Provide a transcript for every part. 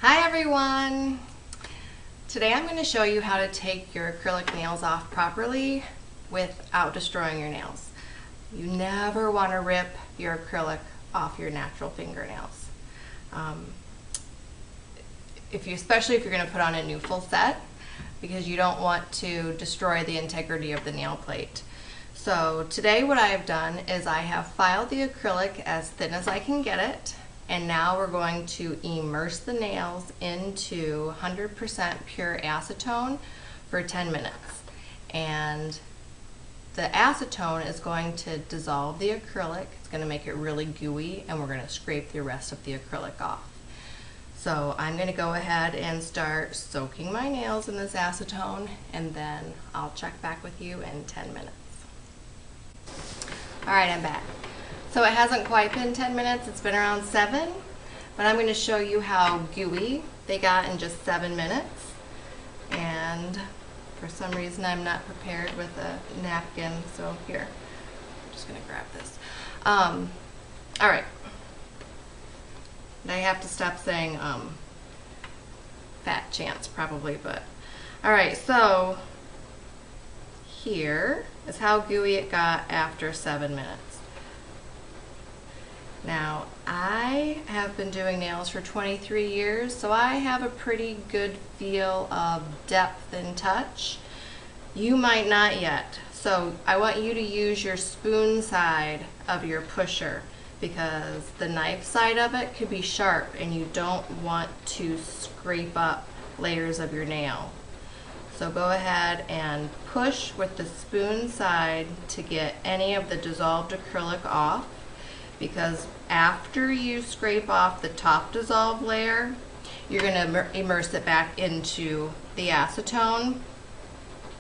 Hi everyone! Today I'm going to show you how to take your acrylic nails off properly without destroying your nails. You never want to rip your acrylic off your natural fingernails. Especially if you're going to put on a new full set, because you don't want to destroy the integrity of the nail plate. So today what I have done is I have filed the acrylic as thin as I can get it. And now we're going to immerse the nails into 100% pure acetone for 10 minutes. And the acetone is going to dissolve the acrylic. It's going to make it really gooey, and we're going to scrape the rest of the acrylic off. So I'm going to go ahead and start soaking my nails in this acetone, and then I'll check back with you in 10 minutes. All right, I'm back. So it hasn't quite been 10 minutes, it's been around 7, but I'm going to show you how gooey they got in just 7 minutes. And for some reason I'm not prepared with a napkin, so here, I'm just going to grab this. Alright, I have to stop saying fat chance probably, but alright, so here is how gooey it got after 7 minutes. Now, I have been doing nails for 23 years, so I have a pretty good feel of depth and touch. You might not yet, so I want you to use your spoon side of your pusher, because the knife side of it could be sharp and you don't want to scrape up layers of your nail. So go ahead and push with the spoon side to get any of the dissolved acrylic off, because after you scrape off the top dissolved layer, you're going to immerse it back into the acetone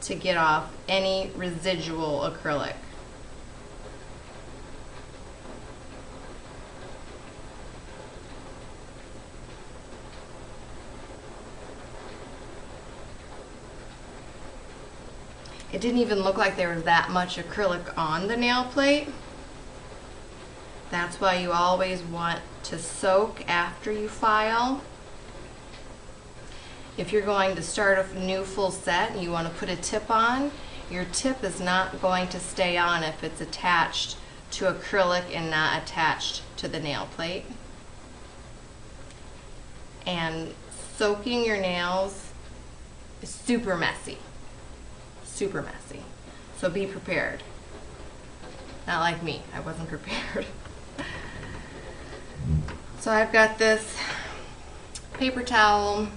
to get off any residual acrylic. It didn't even look like there was that much acrylic on the nail plate. That's why you always want to soak after you file. If you're going to start a new full set and you want to put a tip on, your tip is not going to stay on if it's attached to acrylic and not attached to the nail plate. And soaking your nails is super messy. Super messy. So be prepared. Not like me, I wasn't prepared. So I've got this paper towel.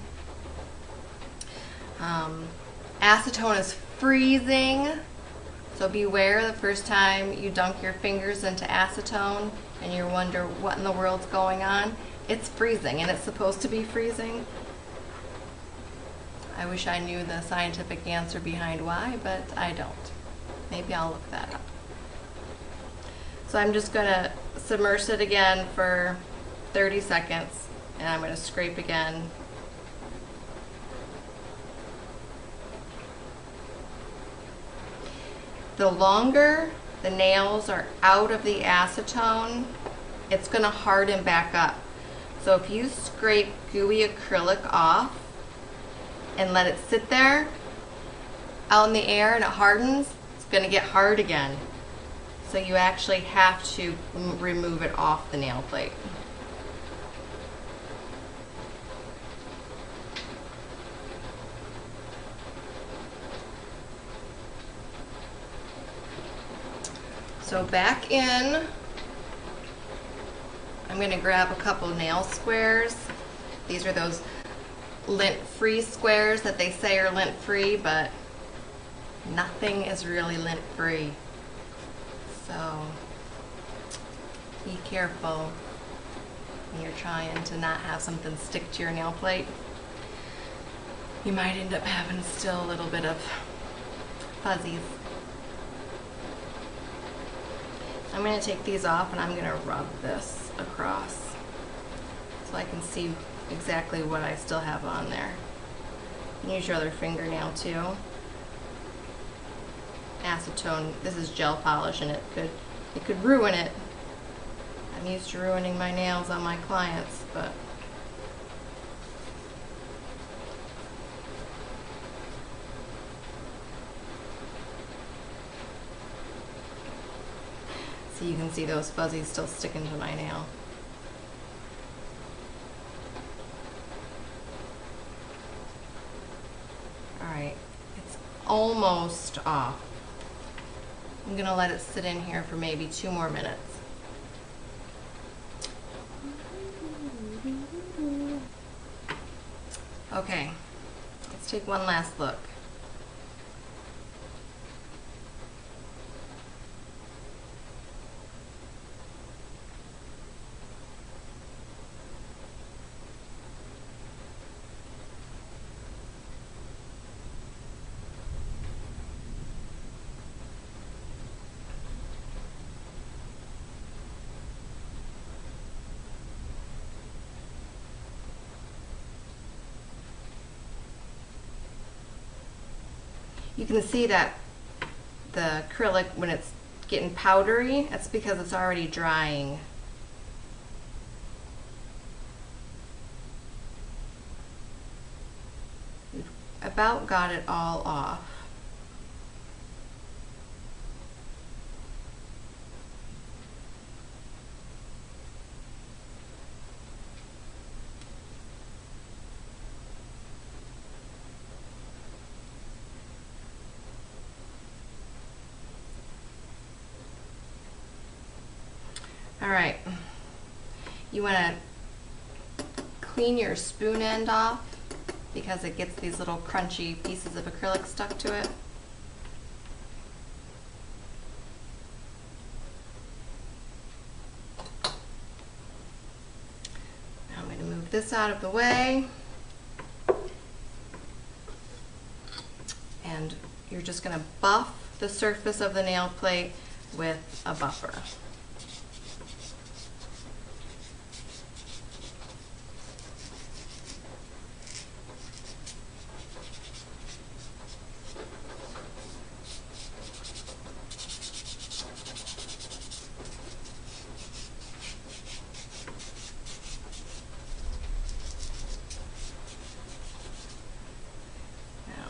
Acetone is freezing, so beware the first time you dunk your fingers into acetone and you wonder what in the world's going on. It's freezing, and it's supposed to be freezing. I wish I knew the scientific answer behind why, but I don't. Maybe I'll look that up. So I'm just going to submerge it again for 30 seconds, and I'm going to scrape again. The longer the nails are out of the acetone, it's going to harden back up. So if you scrape gooey acrylic off and let it sit there out in the air and it hardens, it's going to get hard again. So you actually have to remove it off the nail plate. So back in, I'm going to grab a couple nail squares. These are those lint-free squares that they say are lint-free, but nothing is really lint-free. So be careful when you're trying to not have something stick to your nail plate. You might end up having still a little bit of fuzzies. I'm going to take these off and I'm going to rub this across so I can see exactly what I still have on there. You can use your other fingernail too. Acetone, this is gel polish, and it could ruin it. I'm used to ruining my nails on my clients, but So you can see those fuzzies still sticking to my nail. Alright, it's almost off. I'm going to let it sit in here for maybe 2 more minutes. Okay, let's take one last look. You can see that the acrylic, when it's getting powdery, that's because it's already drying. We've about got it all off. All right, you want to clean your spoon end off because it gets these little crunchy pieces of acrylic stuck to it. Now I'm going to move this out of the way, and you're just going to buff the surface of the nail plate with a buffer.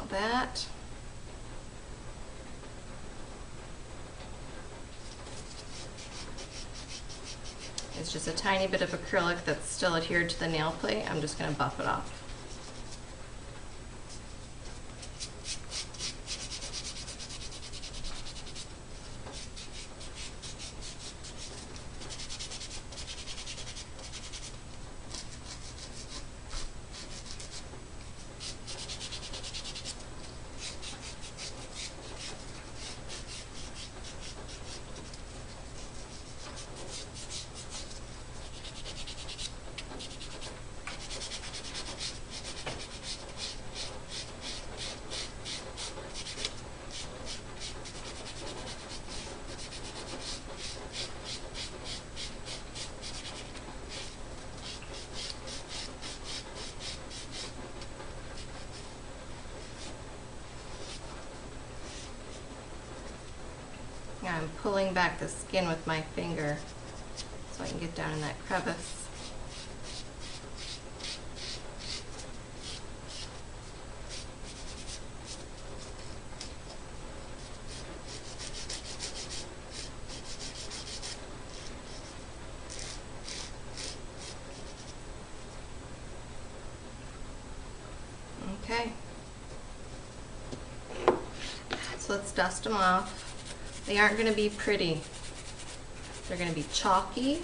That is just a tiny bit of acrylic that's still adhered to the nail plate. I'm just going to buff it off. I'm pulling back the skin with my finger so I can get down in that crevice. Okay, so let's dust them off. They aren't going to be pretty. They're going to be chalky.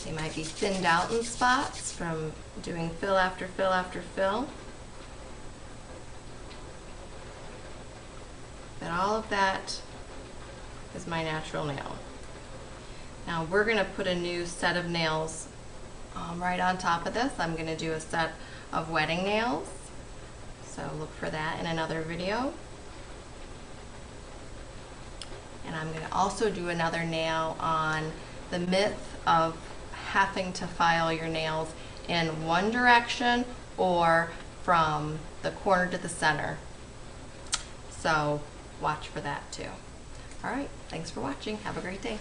They might be thinned out in spots from doing fill after fill after fill. But all of that is my natural nail. Now we're going to put a new set of nails right on top of this. I'm going to do a set of wedding nails, so look for that in another video. And I'm going to also do another nail on the myth of having to file your nails in one direction or from the corner to the center. So watch for that too. All right, thanks for watching. Have a great day.